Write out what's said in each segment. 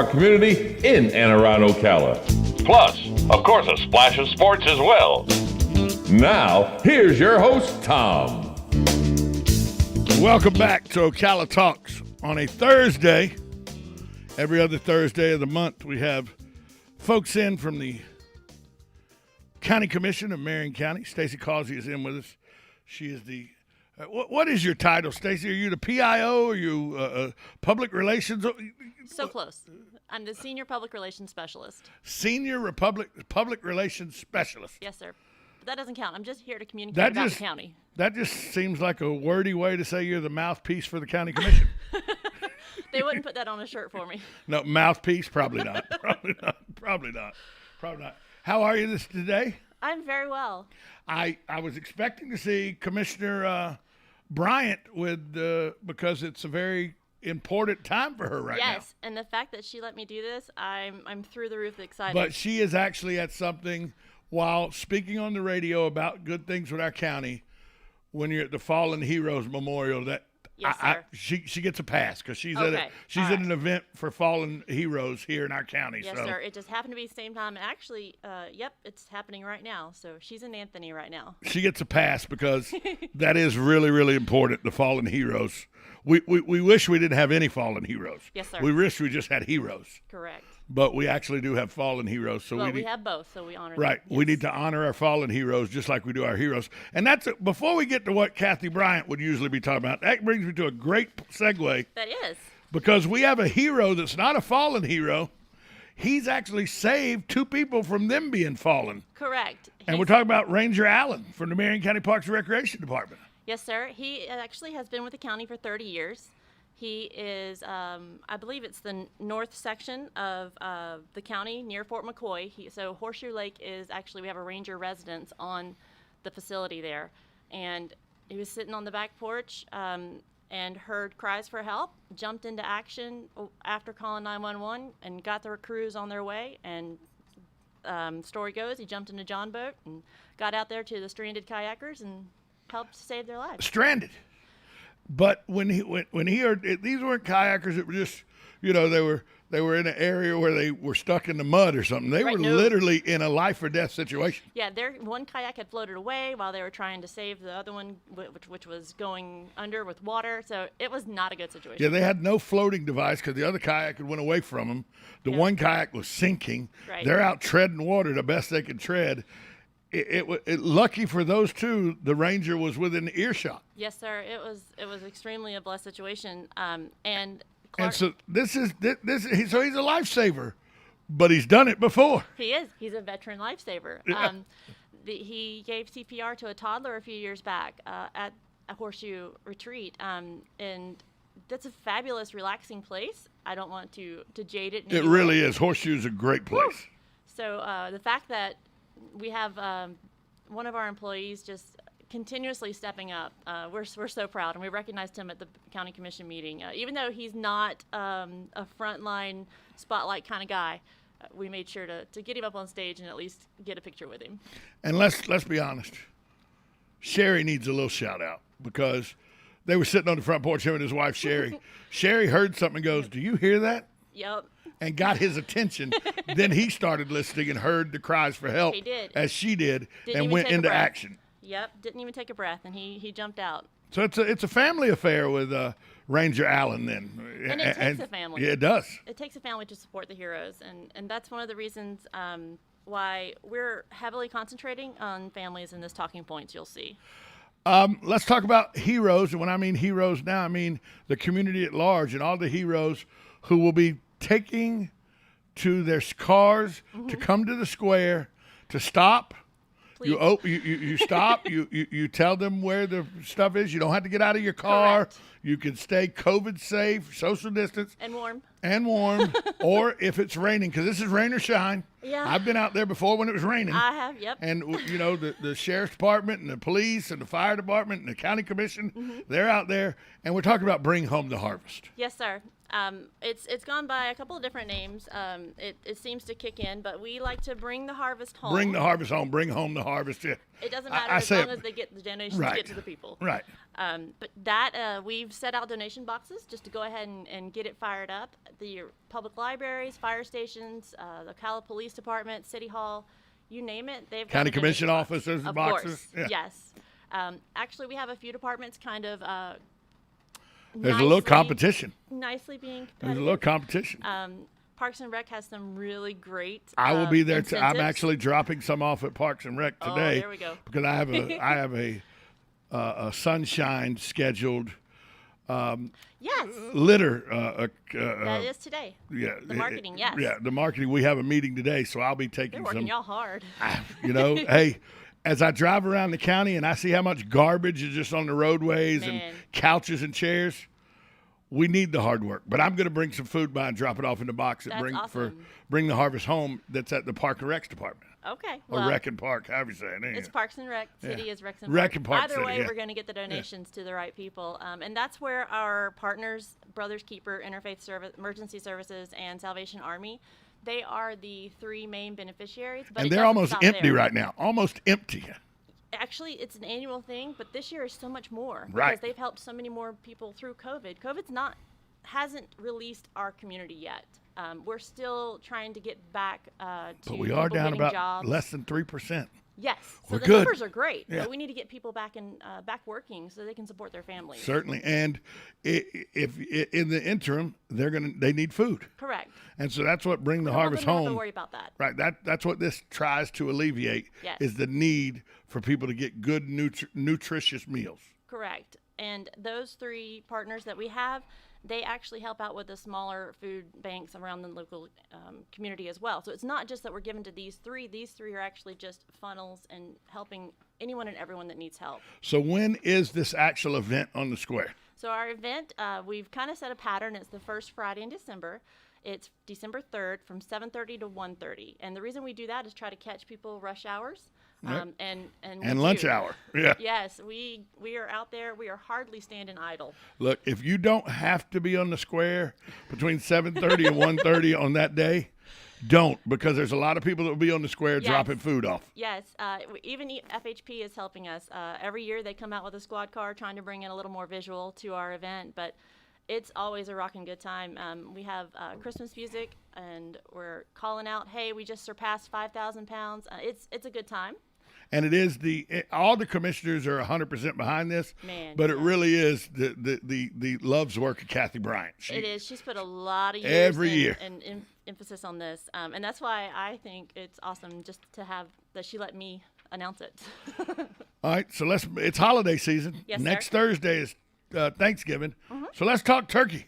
our community in and around Ocala. Plus, of course, a splash of sports as well. Now, here's your host, Tom. Welcome back to Ocala Talks. On a Thursday, every other Thursday of the month, we have folks in from the County Commission of Marion County. Stacey Causey is in with us. She is the what is your title, Stacey? Are you the PIO? Are you public relations? So close. I'm the Senior Public Relations Specialist. Senior Public Relations Specialist. Yes, sir. But that doesn't count. I'm just here to communicate about the county. That just seems like a wordy way to say you're the mouthpiece for the County Commission. They wouldn't put that on a shirt for me. No, mouthpiece? Probably not. Probably not. How are you today? I'm very well. I was expecting to see Commissioner Bryant because it's a very important time for her right now. Yes, and the fact that she let me do this, I'm through the roof excited. But she is actually at something while speaking on the radio about good things with our county. When you're at the Fallen Heroes Memorial, yes, sir. She gets a pass because she's okay. at an event for fallen heroes here in our county. Yes, so. sir. It just happened to be the same time. Actually, it's happening right now. So she's in Anthony right now. She gets a pass because that is really, really important, the fallen heroes. We wish we didn't have any fallen heroes. Yes, sir. We wish we just had heroes. Correct. But we actually do have fallen heroes. So we have both, so we honor right. them. Yes. We need to honor our fallen heroes just like we do our heroes. And before we get to what Kathy Bryant would usually be talking about, that brings me to a great segue. That is. Because we have a hero that's not a fallen hero. He's actually saved two people from them being fallen. Correct. And we're talking about Ranger Allen from the Marion County Parks and Recreation Department. Yes, sir. He actually has been with the county for 30 years. He is, I believe it's the north section of the county near Fort McCoy. So Horseshoe Lake is actually, we have a ranger residence on the facility there. And he was sitting on the back porch and heard cries for help, jumped into action after calling 911 and got the crews on their way. And story goes, he jumped in a John boat and got out there to the stranded kayakers and helped save their lives. Stranded. But when he heard these weren't kayakers, it were just, they were in an area where they were stuck in the mud or something. They were literally in a life or death situation. Yeah, one kayak had floated away while they were trying to save the other one, which was going under with water. So it was not a good situation. Yeah, they had no floating device because the other kayak had went away from them. The one kayak was sinking. Right. They're out treading water the best they could tread. Lucky for those two, the ranger was within earshot. Yes, sir. It was extremely a blessed situation. And so he's a lifesaver, but he's done it before. He is. He's a veteran lifesaver. Yeah. He gave CPR to a toddler a few years back at a Horseshoe retreat, and that's a fabulous, relaxing place. I don't want to jade it. It really is. Horseshoe's a great place. Woo! So the fact that we have one of our employees just continuously stepping up. We're so proud, and we recognized him at the county commission meeting. Even though he's not a frontline spotlight kind of guy, we made sure to get him up on stage and at least get a picture with him. And let's be honest, Sherry needs a little shout out because they were sitting on the front porch, him and his wife Sherry. Sherry heard something and goes, "Do you hear that?" Yep. And got his attention. Then he started listening and heard the cries for help. He did. As she did, and went into action. Yep, didn't even take a breath, and he jumped out. So it's a family affair with Ranger Allen then. And it takes a family. Yeah, it does. It takes a family to support the heroes, and that's one of the reasons why we're heavily concentrating on families in this Talking Points you'll see. Let's talk about heroes, and when I mean heroes now, I mean the community at large and all the heroes who will be taking to their cars to come to the square to stop. Please. You stop. You tell them where the stuff is. You don't have to get out of your car. Correct. You can stay COVID safe, social distance, and warm. Or if it's raining, because this is rain or shine. Yeah. I've been out there before when it was raining. I have. Yep. And the sheriff's department and the police and the fire department and the county commission, they're out there, and we're talking about bring home the harvest. Yes, sir. It's gone by a couple of different names. It seems to kick in, but we like to bring the harvest home. Bring the harvest home. Bring home the harvest. Yeah. It doesn't matter as long as they get the donations right. get to the people. Right. But that we've set out donation boxes just to go ahead and get it fired up. The public libraries, fire stations, the Ocala Police Department, City Hall, you name it. They've got County a Commission donation box. office, there's the Of boxes. course, Yeah. yes. Actually, we have a few departments kind of. There's a little competition. Nicely being competitive. There's a little competition. Parks and Rec has some really great. I will be there. I'm incentives. actually dropping some off at Parks and Rec today. Oh, there we go. Because I have a sunshine scheduled. Yes. Litter. That is today. Yeah. The marketing. Yes. Yeah, the marketing. We have a meeting today, so I'll be taking They're working y'all hard. Hey. As I drive around the county and I see how much garbage is just on the roadways and couches and chairs, we need the hard work. But I'm going to bring some food by and drop it off in the box That's Bring awesome. Bring the harvest home that's at the Park and Recs department. Okay. Or Rec and Park, however you say it. It's Parks and Rec. City is Recs and Rec Park. and Park Either City, way, yeah. we're going to get the donations to the right people. And that's where our partners, Brothers Keeper, Interfaith Service, Emergency Services, and Salvation Army, they are the three main beneficiaries. But and they're almost empty right now. Almost empty. Actually, it's an annual thing, but this year is so much more Right. because they've helped so many more people through COVID. COVID's hasn't released our community yet. We're still trying to get back to But we are down about jobs. less than 3%. Yes, so We're the good. numbers are great, Yeah. but we need to get people back working so they can support their families. Certainly, and if in the interim they need food. Correct. And so that's what Bring the Harvest Don't have Home. to worry about that. Right. That's what this tries to alleviate. Yes. Is the need for people to get good nutritious meals. Correct. And those three partners that we have, they actually help out with the smaller food banks around the local community as well. So it's not just that we're given to these three. These three are actually just funnels and helping anyone and everyone that needs help. So when is this actual event on the square? So our event, we've kind of set a pattern. It's the first Friday in December. It's December 3rd from 7:30 to 1:30. And the reason we do that is try to catch people rush hours. Right. And lunch hour. Yeah. Yes, we are out there. We are hardly standing idle. Look, if you don't have to be on the square between 7:30 and 1:30 on that day, don't, because there's a lot of people that will be on the square dropping food off. Yes, even FHP is helping us. Every year they come out with a squad car trying to bring in a little more visual to our event, but it's always a rocking good time. We have Christmas music, and we're calling out, hey, we just surpassed 5,000 pounds. It's a good time. And it is all the commissioners are 100% behind this, but it really is the love's work of Kathy Bryant. It is. She's put a lot of years and emphasis on this, and that's why I think it's awesome just to have that she let me announce it. All right, so it's holiday season. Yes, Next sir. Thursday is Thanksgiving, so let's talk turkey.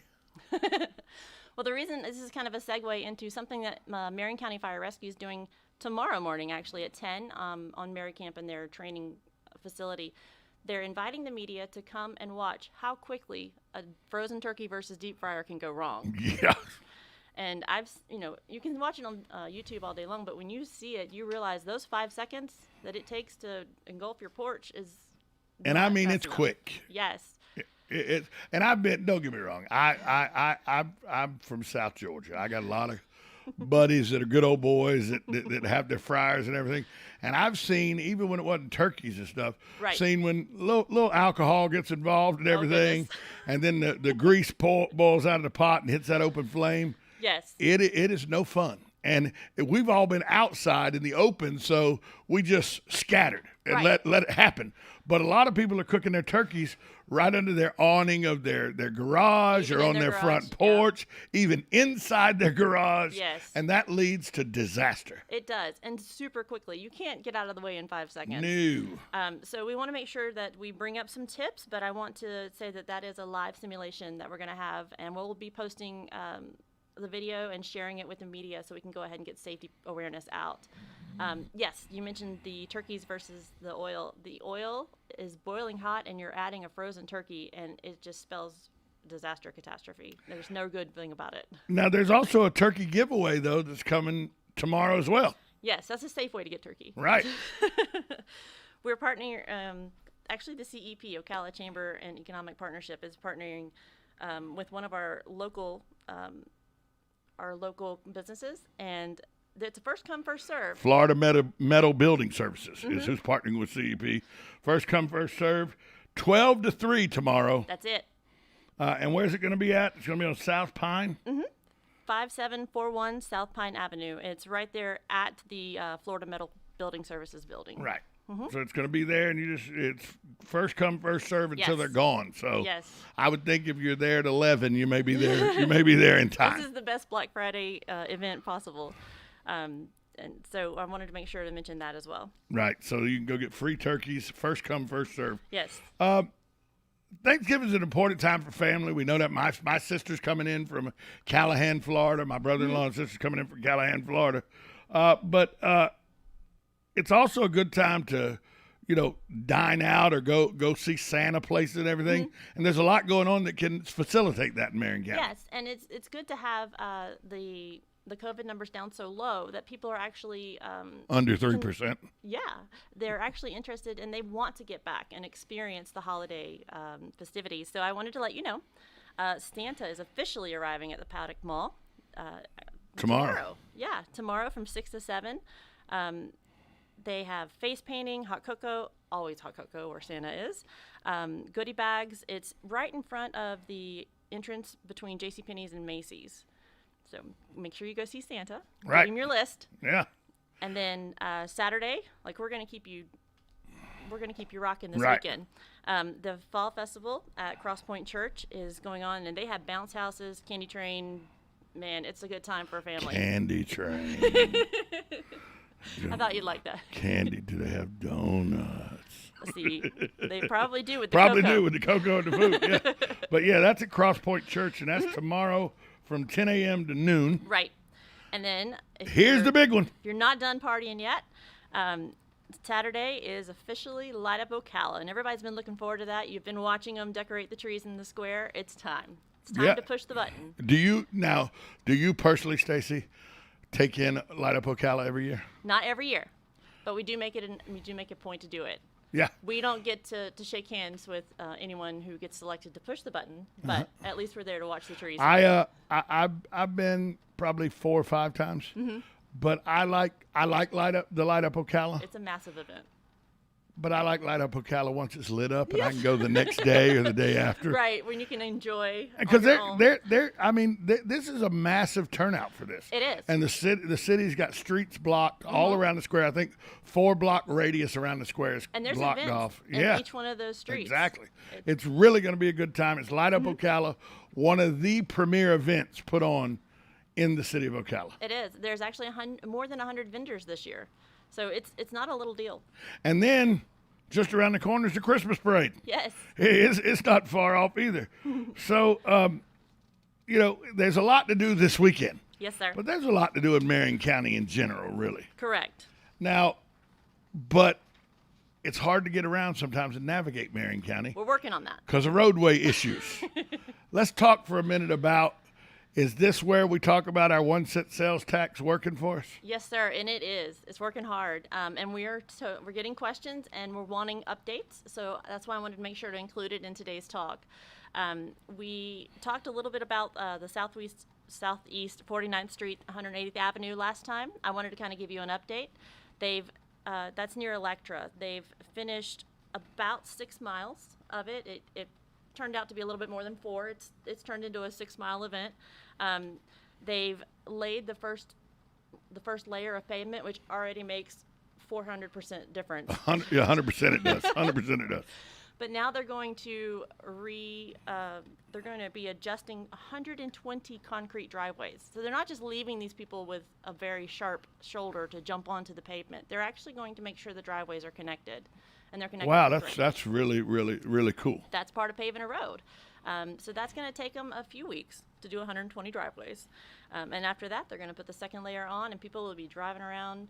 Well, the reason this is kind of a segue into something that Marion County Fire Rescue is doing tomorrow morning, actually at 10 on Mary Camp in their training facility. They're inviting the media to come and watch how quickly a frozen turkey versus deep fryer can go wrong. Yeah. And you can watch it on YouTube all day long, but when you see it, you realize those 5 seconds that it takes to engulf your porch is. And I mean, fast it's enough. quick. Yes. And I've been. Don't get me wrong. I'm from South Georgia. I got a lot of buddies that are good old boys that have their fryers and everything. And I've seen, even when it wasn't turkeys and stuff, seen when little alcohol gets involved and everything, and then the grease boils out of the pot and hits that open flame. Yes. It is no fun. And we've all been outside in the open, so we just scattered and let it happen. But a lot of people are cooking their turkeys right under their awning of their garage or on their front porch, even inside their garage. Yes. And that leads to disaster. It does, and super quickly. You can't get out of the way in 5 seconds. No. So we want to make sure that we bring up some tips, but I want to say that is a live simulation that we're going to have, and we'll be posting the video and sharing it with the media so we can go ahead and get safety awareness out. Yes, you mentioned the turkeys versus the oil. The oil is boiling hot and you're adding a frozen turkey, and it just spells disaster, catastrophe. There's no good thing about it. Now, there's also a turkey giveaway, though, that's coming tomorrow as well. Yes, that's a safe way to get turkey. Right. We're partnering, actually the CEP, Ocala Chamber and Economic Partnership, is partnering with one of our local businesses, and it's a first come, first serve. Florida Metal Building Services is who's partnering with CEP. First come, first serve. 12 to 3 tomorrow. That's it. And where's it going to be at? It's going to be on South Pine? 5741 South Pine Avenue. It's right there at the Florida Metal Building Services building. Right. So it's going to be there, and it's first come, first serve until they're gone. So I would think if you're there at 11, you may be there. You may be there in time. This is the best Black Friday event possible. And so I wanted to make sure to mention that as well. Right. So you can go get free turkeys, first come, first serve. Yes. Thanksgiving is an important time for family. We know that my sister's coming in from Callahan, Florida. My brother-in-law and sister's coming in from Callahan, Florida. But it's also a good time to, dine out or go see Santa places and everything. And there's a lot going on that can facilitate that in Marion County. Yes, and it's good to have the COVID numbers down so low that people are actually under 3%. Yeah, they're actually interested and they want to get back and experience the holiday festivities. So I wanted to let you know, Santa is officially arriving at the Paddock Mall tomorrow. Yeah, tomorrow from 6 to 7. They have face painting, hot cocoa, always hot cocoa where Santa is, goodie bags. It's right in front of the entrance between JCPenney's and Macy's. So make sure you go see Santa. Right. Give him your list. Yeah. And then Saturday, we're gonna keep you rocking this weekend. The Fall Festival at Cross Point Church is going on, and they have bounce houses, candy train. Man, it's a good time for a family. Candy train. I thought you'd like that. Candy? Do they have donuts? See, they probably do with the probably cocoa. do with the cocoa and the food. Yeah. But yeah, that's at Cross Point Church, and that's tomorrow from 10 a.m. to noon. Right. And then here's the big one. If you're not done partying yet, Saturday is officially Light Up Ocala, and everybody's been looking forward to that. You've been watching them decorate the trees in the square. It's time. It's time to push the button. Do you personally, Stacy, take in Light Up Ocala every year? Not every year, but we do make a point to do it. Yeah. We don't get to shake hands with anyone who gets selected to push the button, but at least we're there to watch the trees. I've been probably 4 or 5 times, but I like Light Up Ocala. It's a massive event. But I like Light Up Ocala once it's lit up, and I can go the next day or the day after. Right, when you can enjoy. Because this is a massive turnout for this. It is. And the city's got streets blocked all around the square. I think 4-block radius around the square is and there's blocked events off. in each one of those streets. Exactly. It's really going to be a good time. It's Light Up Ocala, one of the premier events put on in the city of Ocala. It is. There's actually more than 100 vendors this year. So it's not a little deal. And then just around the corner is the Christmas parade. Yes. It's not far off either. So, there's a lot to do this weekend. Yes, sir. But there's a lot to do in Marion County in general, really. Correct. Now, but it's hard to get around sometimes and navigate Marion County. We're working on that. Because of roadway issues. Let's talk for a minute about, is this where we talk about our 1-cent sales tax working for us? Yes, sir, and it is. It's working hard, and we're getting questions and we're wanting updates. So that's why I wanted to make sure to include it in today's talk. We talked a little bit about the Southeast 49th Street, 180th Avenue last time. I wanted to kind of give you an update. That's near Electra. They've finished about 6 miles of it. It turned out to be a little bit more than 4. It's turned into a 6-mile event. They've laid the first layer of pavement, which already makes 400% difference. 100% it does. 100% it does. But now they're going to be adjusting 120 concrete driveways. So they're not just leaving these people with a very sharp shoulder to jump onto the pavement. They're actually going to make sure the driveways are connected. And they're connected. Wow, that's really, really, really cool. That's part of paving a road. So that's going to take them a few weeks to do 120 driveways. And after that, they're going to put the second layer on, and people will be driving around.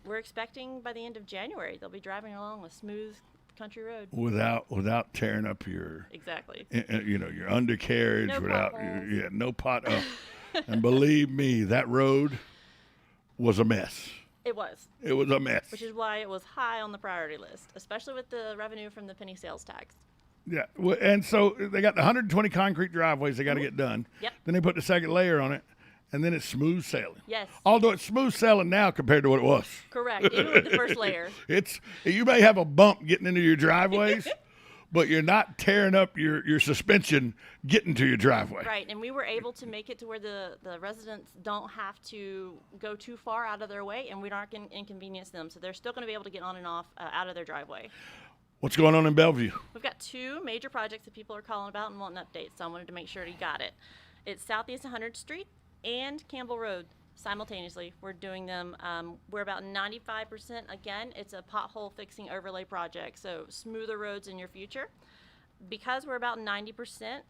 We're expecting by the end of January, they'll be driving along a smooth country road. Without tearing up your your undercarriage, no pothole. And believe me, that road was a mess. It was. It was a mess. Which is why it was high on the priority list, especially with the revenue from the penny sales tax. Yeah, and so they got the 120 concrete driveways they got to get done. Yep. Then they put the second layer on it, and then it's smooth sailing. Yes. Although it's smooth sailing now compared to what it was. Correct. Even with the first layer. You may have a bump getting into your driveways, but you're not tearing up your suspension getting to your driveway. Right, and we were able to make it to where the residents don't have to go too far out of their way, and we aren't going to inconvenience them. So they're still going to be able to get on and off out of their driveway. What's going on in Bellevue? We've got two major projects that people are calling about and wanting updates, so I wanted to make sure you got it. It's Southeast 100th Street and Campbell Road simultaneously. We're doing them. We're about 95%. Again, it's a pothole fixing overlay project, so smoother roads in your future. Because we're about 90%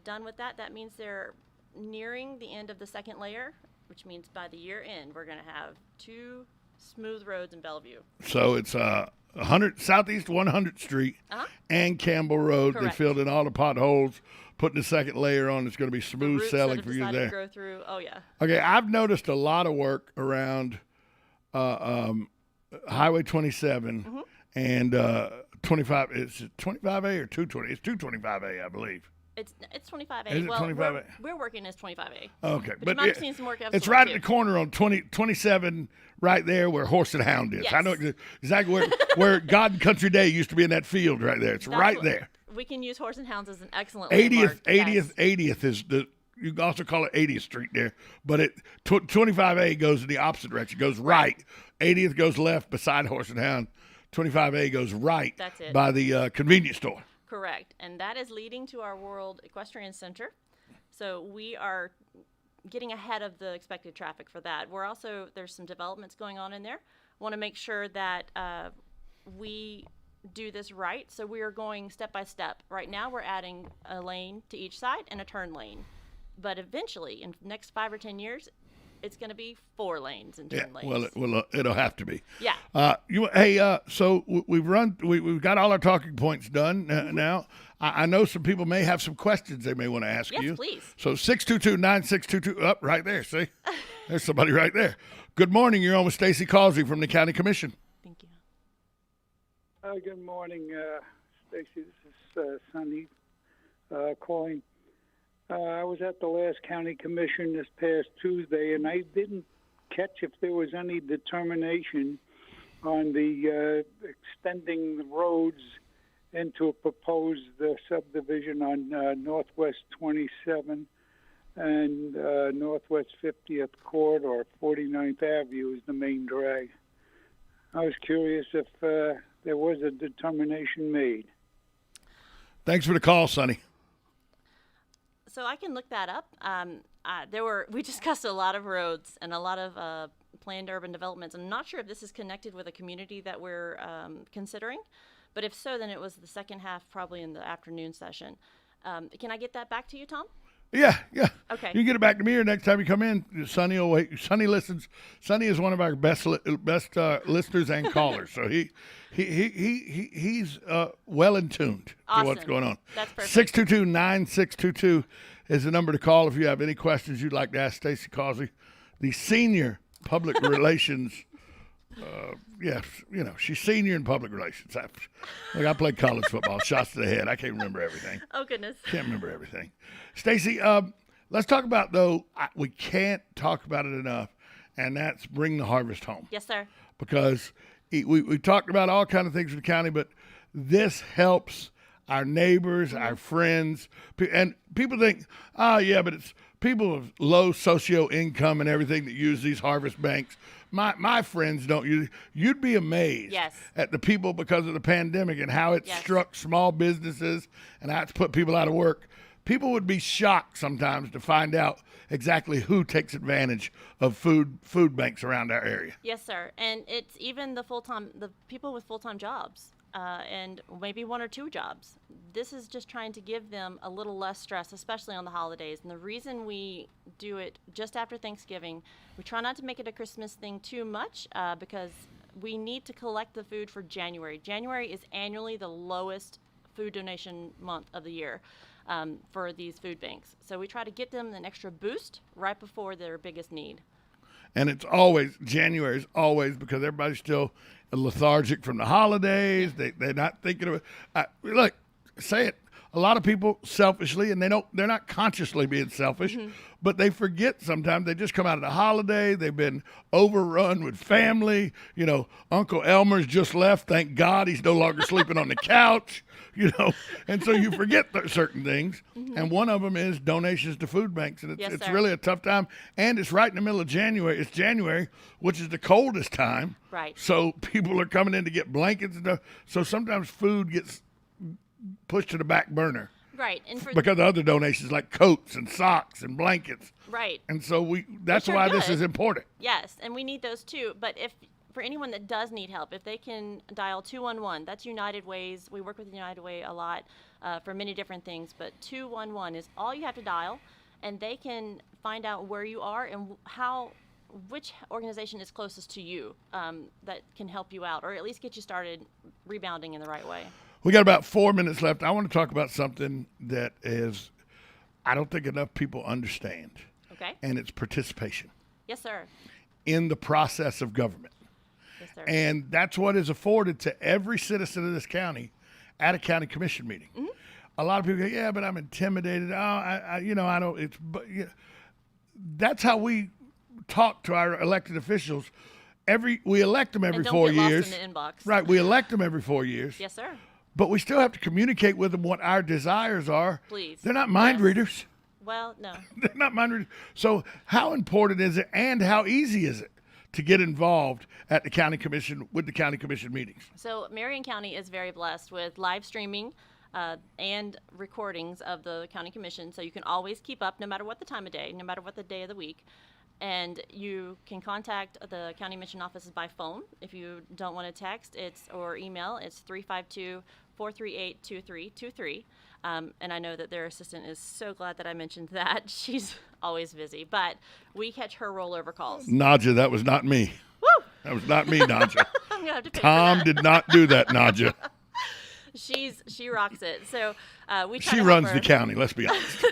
done with that, that means they're nearing the end of the second layer, which means by the year end, we're going to have 2 smooth roads in Bellevue. So it's 100 Southeast 100th Street and Campbell Road. Correct. They filled in all the potholes, putting the second layer on. It's going to be smooth The sailing routes for that you have there. decided to go through. Oh yeah. Okay, I've noticed a lot of work around Highway 27 and 25. It's 25A or 220. It's 225A, I believe. It's 25A. Is it well, 25A? We're working as 25A. Okay, But you might have seen some work it's elsewhere, right too. at the corner on 27, right there where Horse and Hound is. Yes. I know exactly where God and Country Day used to be in that field right there. It's That's right what- there. We can use Horse and Hounds as an excellent 80th, landmark. 80th is the. You can also call it 80th Street there, but 25A goes in the opposite direction. It goes right. 80th goes left beside Horse and Hound. 25A goes right. That's it. By the convenience store. Correct. And that is leading to our World Equestrian Center. So we are getting ahead of the expected traffic for that. We're also, there's some developments going on in there. Want to make sure that we do this right. So we are going step by step. Right now we're adding a lane to each side and a turn lane. But eventually, in the next 5 or 10 years, it's going to be 4 lanes and turn lanes. Well, it'll have to be. Yeah. So we've got all our talking points done now. I know some people may have some questions they may want to ask Yes, you. please. So 622-9622, up right there. See, there's somebody right there. Good morning. You're on with Stacy Causey from the County Commission. Thank you. Good morning, Stacy. This is Sonny calling. I was at the last county commission this past Tuesday, and I didn't catch if there was any determination on the extending the roads into a proposed subdivision on Northwest 27 and Northwest 50th Corridor. 49th Avenue is the main drag. I was curious if there was a determination made. Thanks for the call, Sonny. So I can look that up. We discussed a lot of roads and a lot of planned urban developments. I'm not sure if this is connected with a community that we're considering, but if so, then it was the second half, probably in the afternoon session. Can I get that back to you, Tom? Yeah. Okay. You can get it back to me, or next time you come in, Sonny will wait. Sonny listens. Sonny is one of our best listeners and callers. So he's well in tuned to what's Awesome. going on. That's perfect. 622-9622 is the number to call if you have any questions you'd like to ask Stacy Causey, the senior public relations. Yes, she's senior in public relations. I played college football, shots to the head. I can't remember everything. Oh, goodness. Can't remember everything. Stacy, let's talk about, though, we can't talk about it enough, and that's bring the harvest home. Yes, sir. Because we talked about all kinds of things in the county, but this helps our neighbors, our friends, and people think, but it's people of low socio income and everything that use these harvest banks. My friends don't use. You'd be amazed at the people because of the pandemic and how it struck small businesses and how it's put people out of work. People would be shocked sometimes to find out exactly who takes advantage of food banks around our area. Yes, sir. And it's even the people with full-time jobs. And maybe 1 or 2 jobs. This is just trying to give them a little less stress, especially on the holidays. And the reason we do it just after Thanksgiving, we try not to make it a Christmas thing too much because we need to collect the food for January. January is annually the lowest food donation month of the year for these food banks. So we try to get them an extra boost right before their biggest need. And it's always, January is always, because everybody's still lethargic from the holidays. They're not thinking of it. Look, say it. a lot of people selfishly, and they're not consciously being selfish, but they forget sometimes. They just come out of the holiday. They've been overrun with family. You know, Uncle Elmer's just left. Thank God he's no longer sleeping on the couch. You know, and so you forget certain things, and one of them is donations to food banks, and it's really a tough time, and it's right in the middle of January. It's January, which is the coldest time, right? So people are coming in to get blankets and stuff. So sometimes food gets pushed to the back burner, right? And because of other donations like coats and socks and blankets, right? And so that's why this is important. Yes, and we need those too. But for anyone that does need help, if they can dial 211, that's United Way's. We work with United Way a lot for many different things, but 211 is all you have to dial, and they can find out where you are and which organization is closest to you that can help you out, or at least get you started rebounding in the right way. We got about 4 minutes left. I want to talk about something that I don't think enough people understand. Okay. And it's participation. Yes, sir. In the process of government. Yes, sir. And that's what is afforded to every citizen of this county at a county commission meeting. Mm-hmm. A lot of people go, yeah, but I'm intimidated. I don't. That's how we talk to our elected officials. We elect them every 4 years. Lost in the inbox. Right. We elect them every 4 years. Yes, sir. But we still have to communicate with them what our desires are. Please. They're not mind readers. Well, no. They're not mind readers. So how important is it, and how easy is it to get involved at the county commission with the county commission meetings? So Marion County is very blessed with live streaming and recordings of the county commission. So you can always keep up no matter what the time of day, no matter what the day of the week. And you can contact the county mission offices by phone if you don't want to text or email. It's 352-438-2323. And I know that their assistant is so glad that I mentioned that. She's always busy, but we catch her rollover calls. Naja, that was not me. Woo! That was not me, Naja. I'm gonna have to pay Tom for that. did not do that, Naja. She rocks it. So we. She runs the county. Let's be honest.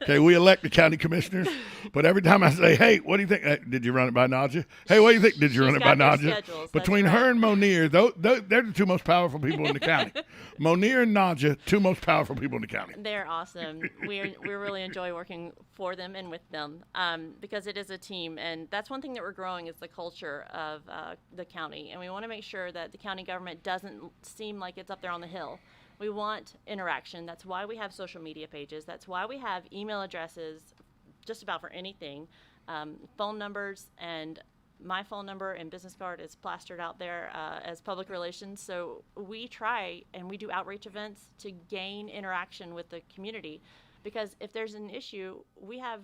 Okay, we elect the county commissioners, but every time I say, "Hey, what do you think? Did you run it by Naja? Hey, what do you think? Did you run it by Naja?" Between her and Monier, they're the two most powerful people in the county. Monier and Naja, two most powerful people in the county. They're awesome. We really enjoy working for them and with them because it is a team, and that's one thing that we're growing is the culture of the county, and we want to make sure that the county government doesn't seem like it's up there on the hill. We want interaction. That's why we have social media pages. That's why we have email addresses just about for anything, phone numbers, and my phone number and business card is plastered out there as public relations. So we try and we do outreach events to gain interaction with the community, because if there's an issue, we have,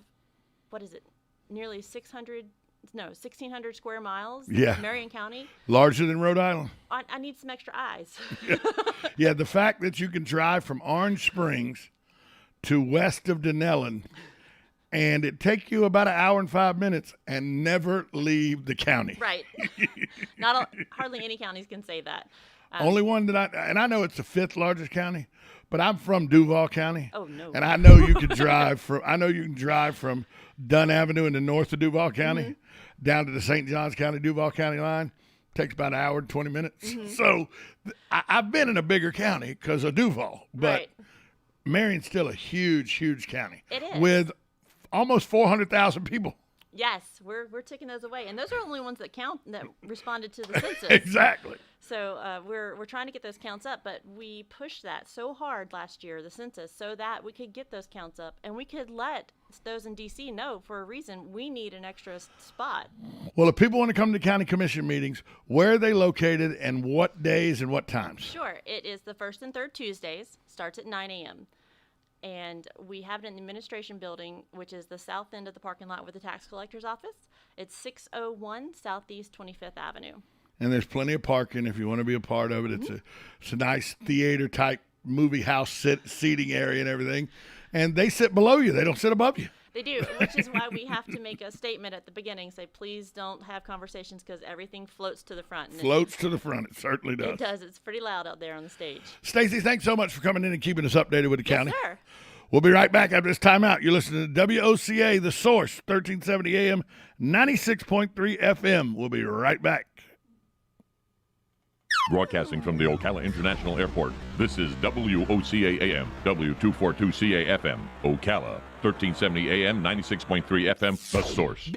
nearly 1,600 square miles in Marion County. Larger than Rhode Island. I need some extra eyes. Yeah, the fact that you can drive from Orange Springs to west of Denellen, and it take you about an hour and 5 minutes and never leave the county. Right. Hardly any counties can say that. Only one that I know it's the 5th largest county, but I'm from Duval County. Oh no. And I know you can drive from Dunn Avenue in the north of Duval County down to the St. Johns County, Duval County line. Takes about an hour and 20 minutes. So I've been in a bigger county because of Duval, but Marion's still a huge, huge county. It is. With almost 400,000 people. Yes, we're taking those away, and those are the only ones that count that responded to the census. Exactly. So we're trying to get those counts up, but we pushed that so hard last year, the census, so that we could get those counts up, and we could let those in D.C. know for a reason we need an extra spot. Well, if people want to come to county commission meetings, where are they located, and what days and what times? Sure, it is the first and third Tuesdays. Starts at 9 a.m. And we have it in the administration building, which is the south end of the parking lot with the tax collector's office. It's 601 Southeast 25th Avenue. And there's plenty of parking if you want to be a part of it. It's a nice theater-type movie house seating area and everything. And they sit below you. They don't sit above you. They do, which is why we have to make a statement at the beginning, say, please don't have conversations because everything floats to the front. And to the front. It certainly does. It does. It's pretty loud out there on the stage. Stacey, thanks so much for coming in and keeping us updated with the county. Yes, sir. We'll be right back after this timeout. You're listening to WOCA, The Source, 1370 AM, 96.3 FM. We'll be right back. Broadcasting from the Ocala International Airport, this is WOCA AM, W242CA FM, Ocala, 1370 AM, 96.3 FM, The Source.